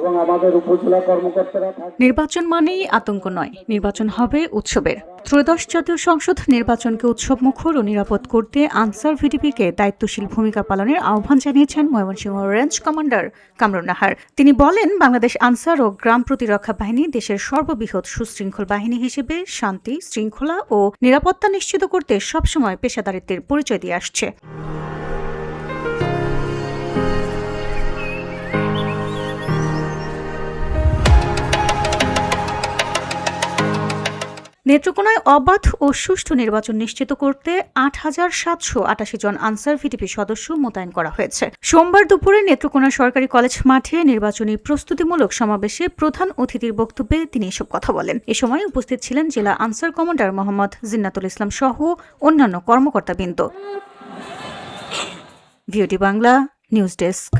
এবং আমাদের উপজেলা কর্মকর্তারা। নির্বাচন মানেই আতঙ্ক নয়, নির্বাচন হবে উৎসবের। ত্রয়োদশ জাতীয় সংসদ নির্বাচনকে উৎসবমুখর ও নিরাপদ করতে আনসার ভিডিপিকে দায়িত্বশীল ভূমিকা পালনের আহ্বান জানিয়েছেন ময়মনসিংহ রেঞ্জ কমান্ডার কামরুন নাহার। তিনি বলেন, বাংলাদেশ আনসার ও গ্রাম প্রতিরক্ষা বাহিনী দেশের সর্ববৃহৎ সুশৃঙ্খল বাহিনী হিসেবে শান্তি, শৃঙ্খলা ও নিরাপত্তা নিশ্চিত করতে সবসময় পেশাদারিত্বের পরিচয় দিয়ে আসছে। নেত্রকোনায় অবাধ ও সুষ্ঠু নির্বাচন নিশ্চিত করতে ৮,৭৮৮ জন আনসার ভিডিপি সদস্য মোতায়েন করা হয়েছে। সোমবার দুপুরে নেত্রকোনা সরকারি কলেজ মাঠে নির্বাচনী প্রস্তুতিমূলক সমাবেশে প্রধান অতিথির বক্তব্যে তিনি এসব কথা বলেন। এ সময় উপস্থিত ছিলেন জেলা আনসার কমান্ডার মোহাম্মদ জিন্নাতুল ইসলাম সহ অন্যান্য কর্মকর্তাবৃন্দ। ভিওটি বাংলা নিউজ ডেস্ক।